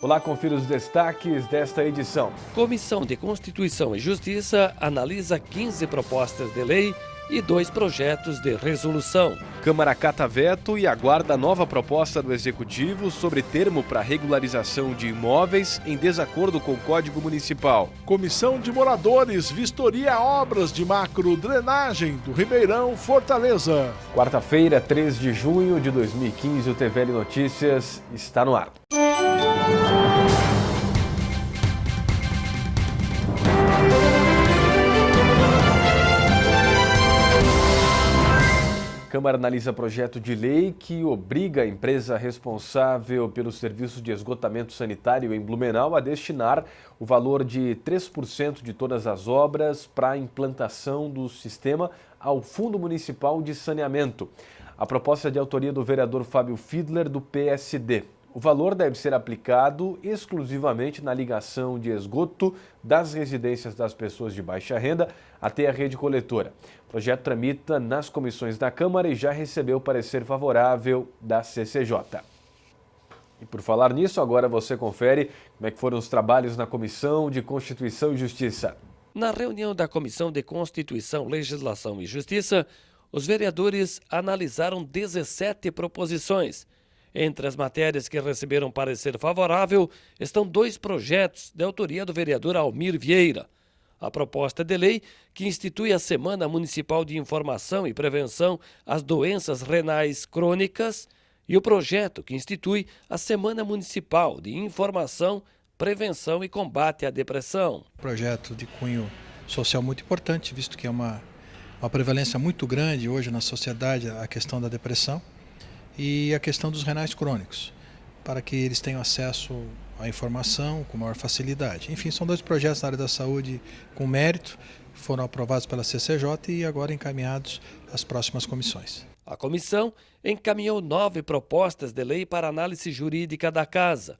Olá, confira os destaques desta edição. Comissão de Constituição e Justiça analisa 15 propostas de lei e 2 projetos de resolução. Câmara acata veto e aguarda nova proposta do Executivo sobre termo para regularização de imóveis em desacordo com o Código Municipal. Comissão de Moradores vistoria obras de macro-drenagem do Ribeirão Fortaleza. Quarta-feira, 3 de junho de 2015, o TVL Notícias está no ar. A Câmara analisa projeto de lei que obriga a empresa responsável pelo serviço de esgotamento sanitário em Blumenau a destinar o valor de 3% de todas as obras para a implantação do sistema ao Fundo Municipal de Saneamento. A proposta é de autoria do vereador Fábio Fiedler, do PSD. O valor deve ser aplicado exclusivamente na ligação de esgoto das residências das pessoas de baixa renda até a rede coletora. O projeto tramita nas comissões da Câmara e já recebeu parecer favorável da CCJ. E por falar nisso, agora você confere como é que foram os trabalhos na Comissão de Constituição e Justiça. Na reunião da Comissão de Constituição, Legislação e Justiça, os vereadores analisaram 17 proposições. Entre as matérias que receberam parecer favorável estão 2 projetos de autoria do vereador Almir Vieira. A proposta de lei que institui a Semana Municipal de Informação e Prevenção às Doenças Renais Crônicas e o projeto que institui a Semana Municipal de Informação, Prevenção e Combate à Depressão. Projeto de cunho social muito importante, visto que é uma prevalência muito grande hoje na sociedade a questão da depressão e a questão dos renais crônicos, para que eles tenham acesso à informação com maior facilidade. Enfim, são 2 projetos na área da saúde com mérito, foram aprovados pela CCJ e agora encaminhados às próximas comissões. A comissão encaminhou 9 propostas de lei para análise jurídica da Casa.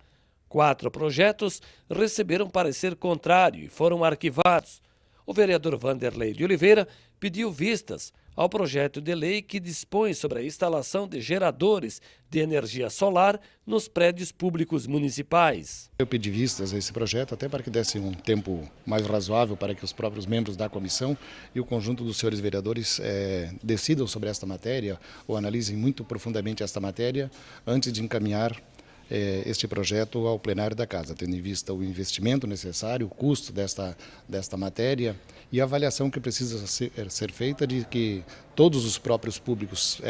4 projetos receberam parecer contrário e foram arquivados. O vereador Vanderlei de Oliveira pediu vistas ao projeto de lei que dispõe sobre a instalação de geradores de energia solar nos prédios públicos municipais. Eu pedi vistas a esse projeto até para que desse um tempo mais razoável para que os próprios membros da comissão e o conjunto dos senhores vereadores decidam sobre esta matéria ou analisem muito profundamente esta matéria antes de encaminhar este projeto ao plenário da Casa, tendo em vista o investimento necessário, o custo desta matéria e a avaliação que precisa ser feita de que todos os próprios públicos,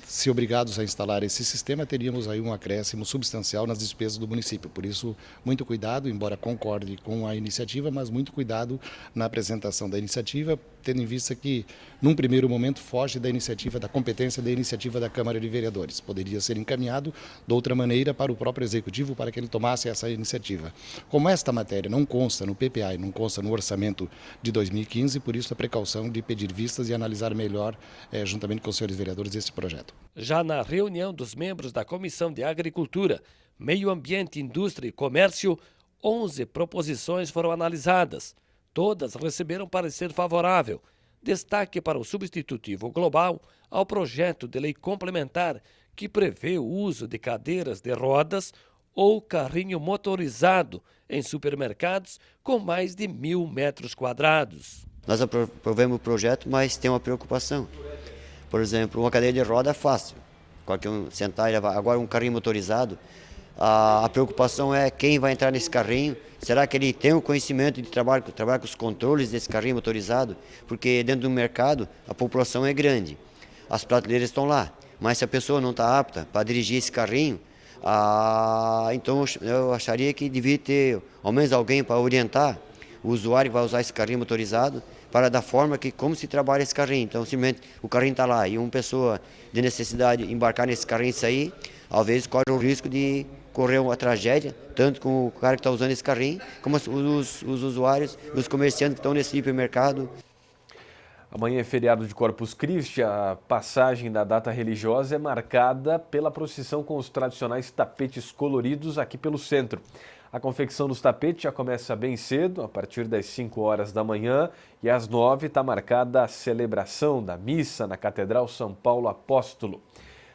se obrigados a instalar esse sistema, teríamos aí um acréscimo substancial nas despesas do município. Por isso, muito cuidado, embora concorde com a iniciativa, mas muito cuidado na apresentação da iniciativa, tendo em vista que, num primeiro momento, foge da iniciativa, da competência da iniciativa da Câmara de Vereadores. Poderia ser encaminhado de outra maneira para o próprio Executivo, para que ele tomasse essa iniciativa. Como esta matéria não consta no PPA e não consta no orçamento de 2015, por isso a precaução de pedir vistas e analisar melhor, juntamente com os senhores vereadores, esse projeto. Já na reunião dos membros da Comissão de Agricultura, Meio Ambiente, Indústria e Comércio, 11 proposições foram analisadas. Todas receberam parecer favorável. Destaque para o substitutivo global ao projeto de lei complementar que prevê o uso de cadeiras de rodas ou carrinho motorizado em supermercados com mais de 1.000 metros quadrados. Nós aprovamos o projeto, mas tem uma preocupação. Por exemplo, uma cadeira de roda é fácil, qualquer um sentar e levar. Agora um carrinho motorizado, a preocupação é quem vai entrar nesse carrinho. Será que ele tem o conhecimento de trabalhar com os controles desse carrinho motorizado? Porque dentro do mercado a população é grande, as prateleiras estão lá, mas se a pessoa não está apta para dirigir esse carrinho, então eu acharia que devia ter ao menos alguém para orientar o usuário que vai usar esse carrinho motorizado para da forma que como se trabalha esse carrinho. Então simplesmente o carrinho está lá e uma pessoa de necessidade embarcar nesse carrinho e sair, às vezes corre o risco de correr uma tragédia, tanto com o cara que está usando esse carrinho, como os usuários, os comerciantes que estão nesse hipermercado. Amanhã é feriado de Corpus Christi, a passagem da data religiosa é marcada pela procissão com os tradicionais tapetes coloridos aqui pelo centro. A confecção dos tapetes já começa bem cedo, a partir das 5 horas da manhã, e às 9 está marcada a celebração da missa na Catedral São Paulo Apóstolo.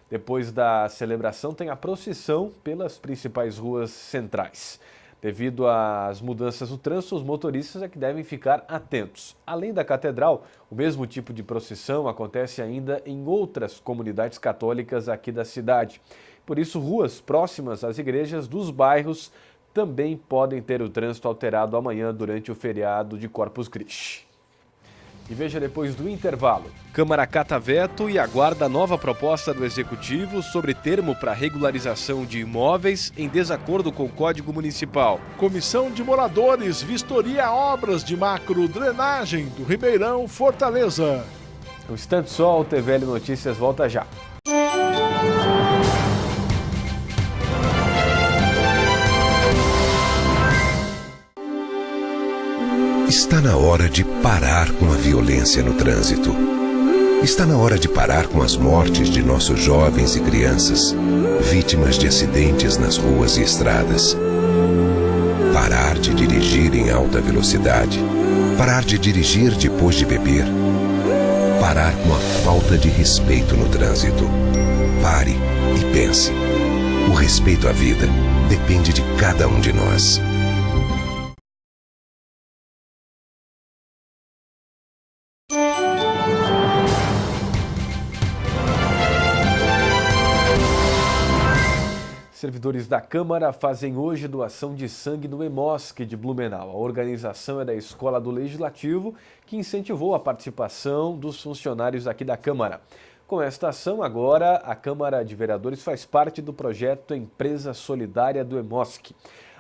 Depois da celebração tem a procissão pelas principais ruas centrais. Devido às mudanças no trânsito, os motoristas é que devem ficar atentos. Além da catedral, o mesmo tipo de procissão acontece ainda em outras comunidades católicas aqui da cidade. Por isso, ruas próximas às igrejas dos bairros também podem ter o trânsito alterado amanhã durante o feriado de Corpus Christi. E veja depois do intervalo. Câmara cata veto e aguarda a nova proposta do Executivo sobre termo para regularização de imóveis em desacordo com o Código Municipal. Comissão de Moradores vistoria obras de macro-drenagem do Ribeirão Fortaleza. Um instante só, o TVL Notícias volta já. Está na hora de parar com a violência no trânsito. Está na hora de parar com as mortes de nossos jovens e crianças, vítimas de acidentes nas ruas e estradas. Parar de dirigir em alta velocidade. Parar de dirigir depois de beber. Parar com a falta de respeito no trânsito. Pare e pense. O respeito à vida depende de cada um de nós. Servidores da Câmara fazem hoje doação de sangue no EMOSC de Blumenau. A organização é da Escola do Legislativo, que incentivou a participação dos funcionários aqui da Câmara. Com esta ação, agora, a Câmara de Vereadores faz parte do projeto Empresa Solidária do EMOSC.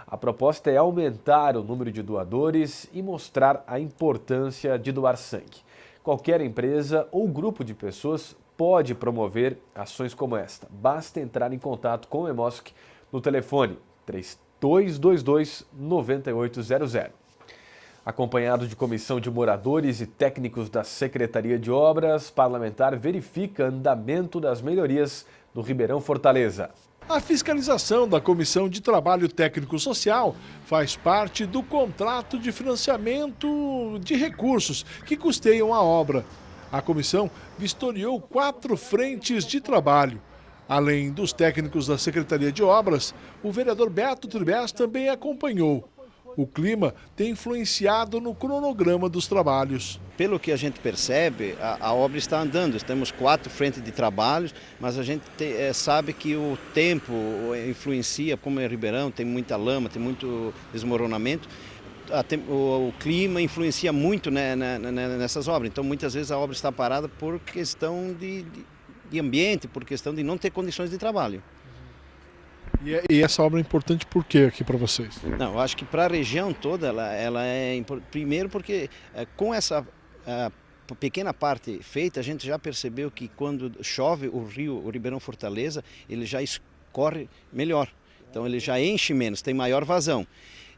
A proposta é aumentar o número de doadores e mostrar a importância de doar sangue. Qualquer empresa ou grupo de pessoas pode promover ações como esta. Basta entrar em contato com o EMOSC no telefone 3222-9800. Acompanhado de comissão de moradores e técnicos da Secretaria de Obras, parlamentar verifica andamento das melhorias no Ribeirão Fortaleza. A fiscalização da Comissão de Trabalho Técnico Social faz parte do contrato de financiamento de recursos que custeiam a obra. A comissão vistoriou 4 frentes de trabalho. Além dos técnicos da Secretaria de Obras, o vereador Beto Tribes também acompanhou. O clima tem influenciado no cronograma dos trabalhos. Pelo que a gente percebe, a obra está andando. Temos 4 frentes de trabalhos, mas a gente sabe que o tempo influencia, como é Ribeirão, tem muita lama, tem muito desmoronamento. O clima influencia muito nessas obras, então muitas vezes a obra está parada por questão de ambiente, por questão de não ter condições de trabalho. E essa obra é importante por quê aqui para vocês? Não, eu acho que para a região toda ela é importante, primeiro porque com essa pequena parte feita, a gente já percebeu que quando chove o Ribeirão Fortaleza, ele já escorre melhor, então ele já enche menos, tem maior vazão.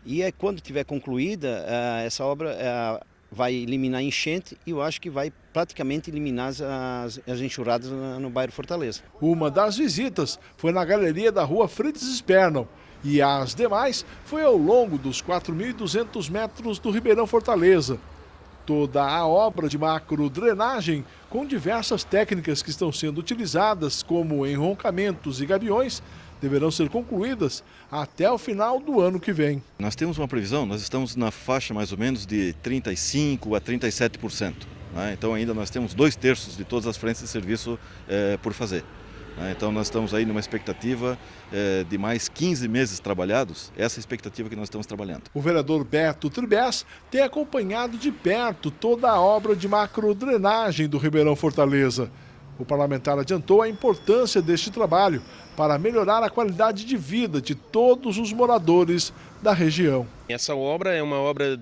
E aí, quando estiver concluída, essa obra vai eliminar a enchente e eu acho que vai praticamente eliminar as enxurradas no bairro Fortaleza. Uma das visitas foi na galeria da rua Fritz Spernel e as demais foi ao longo dos 4.200 metros do Ribeirão Fortaleza. Toda a obra de macro-drenagem, com diversas técnicas que estão sendo utilizadas, como enroncamentos e gabiões, deverão ser concluídas até o final do ano que vem. Nós temos uma previsão, nós estamos na faixa mais ou menos de 35% a 37%. Né? Então ainda nós temos 2/3 de todas as frentes de serviço por fazer. Né? Então nós estamos aí numa expectativa de mais 15 meses trabalhados, essa é a expectativa que nós estamos trabalhando. O vereador Beto Tribes tem acompanhado de perto toda a obra de macro-drenagem do Ribeirão Fortaleza. O parlamentar adiantou a importância deste trabalho para melhorar a qualidade de vida de todos os moradores da região. Essa obra é uma obra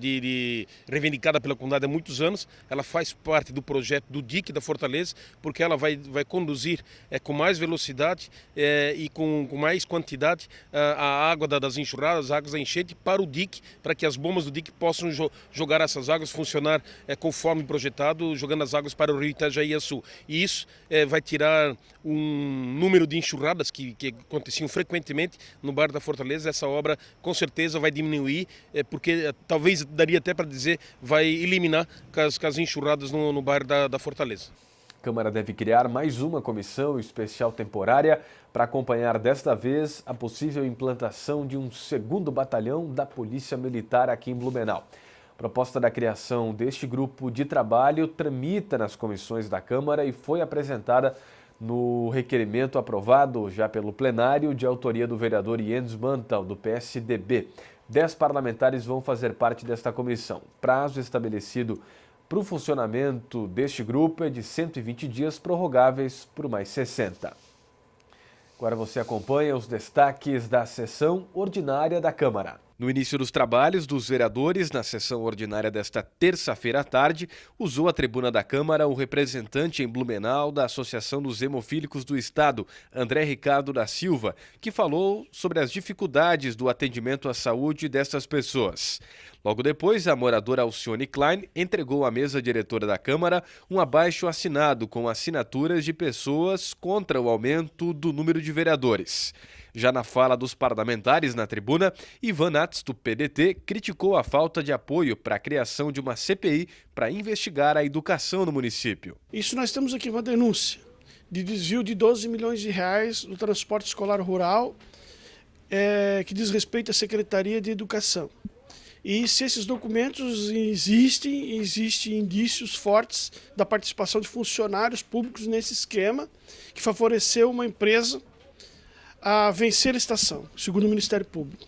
reivindicada pela comunidade há muitos anos. Ela faz parte do projeto do dique da Fortaleza, porque ela vai conduzir com mais velocidade e com mais quantidade a água das enxurradas, as águas da enchente para o dique, para que as bombas do dique possam jogar essas águas, funcionar conforme projetado, jogando as águas para o rio Itajaí Sul. E isso vai tirar um número de enxurradas que aconteciam frequentemente no bairro da Fortaleza. Essa obra, com certeza, certeza vai diminuir, porque talvez daria até para dizer, vai eliminar as enxurradas no bairro da Fortaleza. A Câmara deve criar mais uma comissão especial temporária para acompanhar desta vez a possível implantação de um 2º batalhão da Polícia Militar aqui em Blumenau. A proposta da criação deste grupo de trabalho tramita nas comissões da Câmara e foi apresentada no requerimento aprovado já pelo plenário de autoria do vereador Jens Mantel, do PSDB. 10 parlamentares vão fazer parte desta comissão. Prazo estabelecido para o funcionamento deste grupo é de 120 dias, prorrogáveis por mais 60. Agora você acompanha os destaques da sessão ordinária da Câmara. No início dos trabalhos dos vereadores, na sessão ordinária desta terça-feira à tarde, usou a tribuna da Câmara o representante em Blumenau da Associação dos Hemofílicos do Estado, André Ricardo da Silva, que falou sobre as dificuldades do atendimento à saúde dessas pessoas. Logo depois, a moradora Alcione Klein entregou à mesa diretora da Câmara um abaixo-assinado com assinaturas de pessoas contra o aumento do número de vereadores. Já na fala dos parlamentares na tribuna, Ivan Nats, do PDT, criticou a falta de apoio para a criação de uma CPI para investigar a educação no município. Isso nós temos aqui uma denúncia de desvio de 12 milhões de reais do transporte escolar rural, que diz respeito à Secretaria de Educação. E se esses documentos existem indícios fortes da participação de funcionários públicos nesse esquema que favoreceu uma empresa a vencer a licitação, segundo o Ministério Público.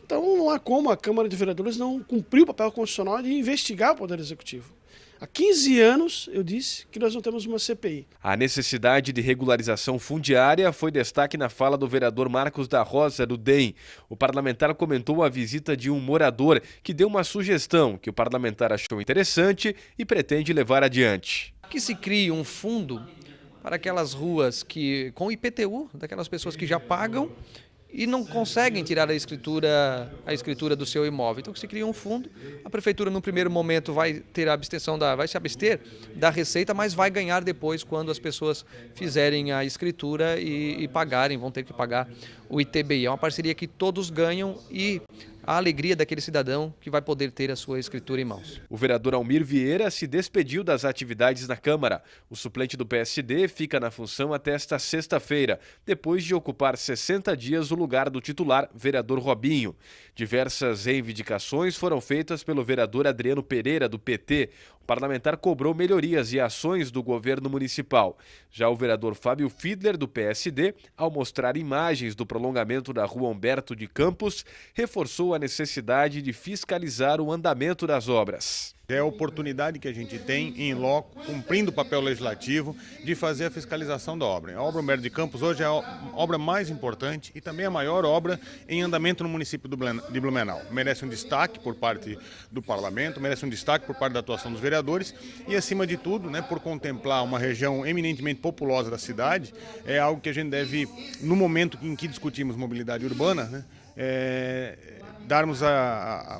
Então não há como a Câmara de Vereadores não cumprir o papel constitucional de investigar o Poder Executivo. Há 15 anos, eu disse, que nós não temos uma CPI. A necessidade de regularização fundiária foi destaque na fala do vereador Marcos da Rosa, do DEM. O parlamentar comentou a visita de um morador que deu uma sugestão que o parlamentar achou interessante e pretende levar adiante. Que se crie um fundo para aquelas ruas que, com IPTU, daquelas pessoas que já pagam e não conseguem tirar a escritura do seu imóvel. Então que se cria um fundo, a prefeitura no primeiro momento vai ter a abstenção vai se abster da receita, mas vai ganhar depois quando as pessoas fizerem a escritura e pagarem, vão ter que pagar o ITBI. É uma parceria que todos ganham e a alegria daquele cidadão que vai poder ter a sua escritura em mãos. O vereador Almir Vieira se despediu das atividades na Câmara. O suplente do PSD fica na função até esta sexta-feira, depois de ocupar 60 dias o lugar do titular, vereador Robinho. Diversas reivindicações foram feitas pelo vereador Adriano Pereira, do PT. O parlamentar cobrou melhorias e ações do governo municipal. Já o vereador Fábio Fiedler, do PSD, ao mostrar imagens do prolongamento da rua Humberto de Campos, reforçou a necessidade de fiscalizar o andamento das obras. É a oportunidade que a gente tem, em loco, cumprindo o papel legislativo, de fazer a fiscalização da obra. A obra Humberto de Campos hoje é a obra mais importante e também a maior obra em andamento no município de Blumenau. Merece um destaque por parte do parlamento, merece um destaque por parte da atuação dos vereadores e, acima de tudo, por contemplar uma região eminentemente populosa da cidade, é algo que a gente deve, no momento em que discutimos mobilidade urbana, darmos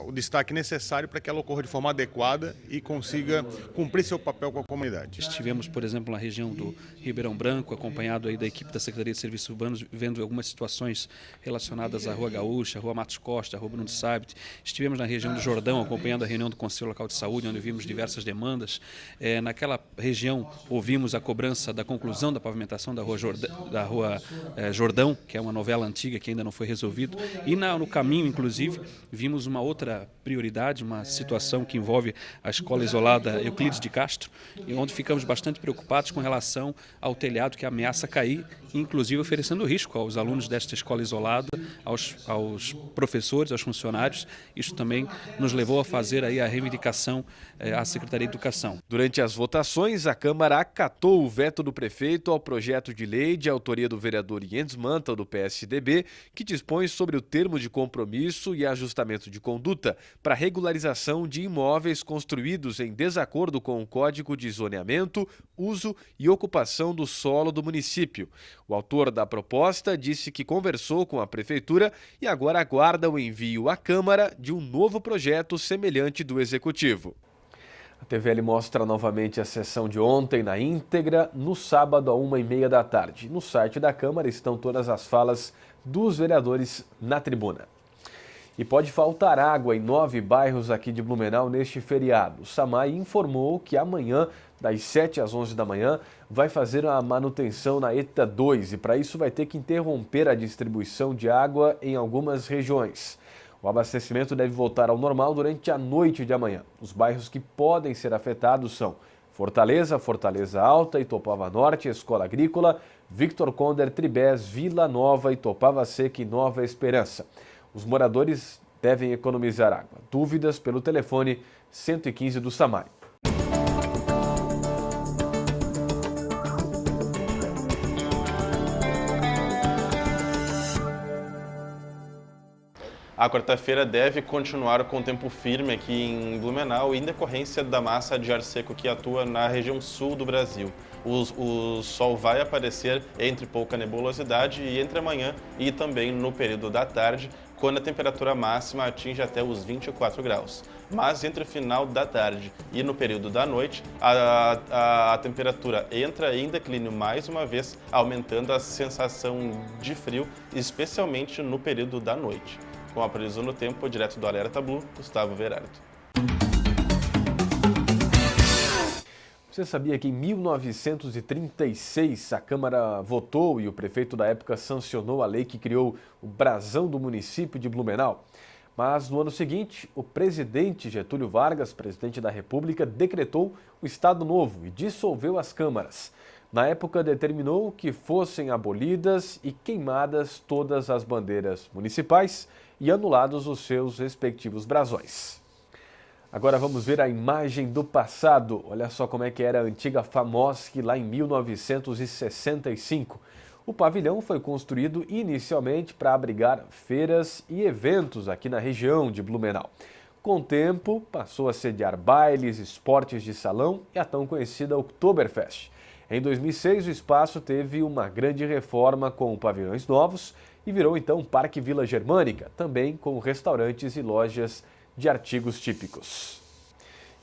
o destaque necessário para que ela ocorra de forma adequada e consiga cumprir seu papel com a comunidade. Estivemos, por exemplo, na região do Ribeirão Branco, acompanhado aí da equipe da Secretaria de Serviços Urbanos, vendo algumas situações relacionadas à Rua Gaúcha, Rua Matos Costa, Rua Bruno de Sabit. Estivemos na região do Jordão, acompanhando a reunião do Conselho Local de Saúde, onde vimos diversas demandas. Naquela região, ouvimos a cobrança da conclusão da pavimentação da Rua Jordão, que é uma novela antiga que ainda não foi resolvida. E no caminho, inclusive, vimos uma outra prioridade, uma situação que envolve a escola isolada Euclides de Castro, e onde ficamos bastante preocupados com relação ao telhado que ameaça cair, inclusive oferecendo risco aos alunos desta escola isolada, aos professores, aos funcionários. Isso também nos levou a fazer aí a reivindicação à Secretaria de Educação. Durante as votações, a Câmara acatou o veto do prefeito ao projeto de lei de autoria do vereador Jens Mantel, do PSDB, que dispõe sobre o termo de compromisso e ajustamento de conduta para regularização de imóveis construídos em desacordo com o Código de Zoneamento, Uso e Ocupação do Solo do município. O autor da proposta disse que conversou com a Prefeitura e agora aguarda o envio à Câmara de um novo projeto semelhante do Executivo. A TVL mostra novamente a sessão de ontem na íntegra, no sábado, às 1h30 da tarde. No site da Câmara estão todas as falas dos vereadores na tribuna. E pode faltar água em 9 bairros aqui de Blumenau neste feriado. O SAMAI informou que amanhã, das 7 às 11 da manhã, vai fazer a manutenção na ETA 2 e para isso vai ter que interromper a distribuição de água em algumas regiões. O abastecimento deve voltar ao normal durante a noite de amanhã. Os bairros que podem ser afetados são Fortaleza, Fortaleza Alta, Itopava Norte, Escola Agrícola, Victor Conder, Tribés, Vila Nova, Itopava Seca e Nova Esperança. Os moradores devem economizar água. Dúvidas pelo telefone 115 do SAMAI. A quarta-feira deve continuar com tempo firme aqui em Blumenau em decorrência da massa de ar seco que atua na região sul do Brasil. O sol vai aparecer entre pouca nebulosidade e entre amanhã e também no período da tarde, quando a temperatura máxima atinge até os 24 graus. Mas entre o final da tarde e no período da noite, a temperatura entra em declínio mais uma vez, aumentando a sensação de frio, especialmente no período da noite. Com a previsão do tempo, direto do Alerta Blue, Gustavo Verardo. Você sabia que em 1936 a Câmara votou e o prefeito da época sancionou a lei que criou o brasão do município de Blumenau? Mas no ano seguinte, o presidente Getúlio Vargas, presidente da República, decretou o Estado Novo e dissolveu as câmaras. Na época, determinou que fossem abolidas e queimadas todas as bandeiras municipais e anulados os seus respectivos brasões. Agora vamos ver a imagem do passado. Olha só como é que era a antiga FAMOSC lá em 1965. O pavilhão foi construído inicialmente para abrigar feiras e eventos aqui na região de Blumenau. Com o tempo, passou a sediar bailes, esportes de salão e a tão conhecida Oktoberfest. Em 2006, o espaço teve uma grande reforma com pavilhões novos e virou então Parque Vila Germânica, também com restaurantes e lojas de artigos típicos.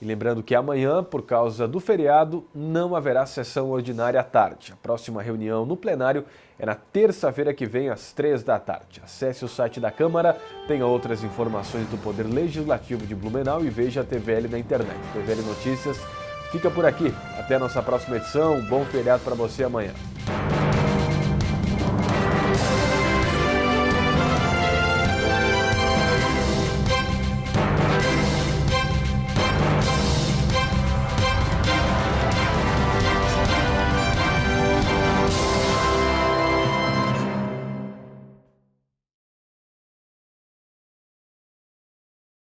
E lembrando que amanhã, por causa do feriado, não haverá sessão ordinária à tarde. A próxima reunião no plenário é na terça-feira que vem, às 3 da tarde. Acesse o site da Câmara, tenha outras informações do Poder Legislativo de Blumenau e veja a TVL na internet. TVL Notícias fica por aqui. Até a nossa próxima edição. Bom feriado para você amanhã.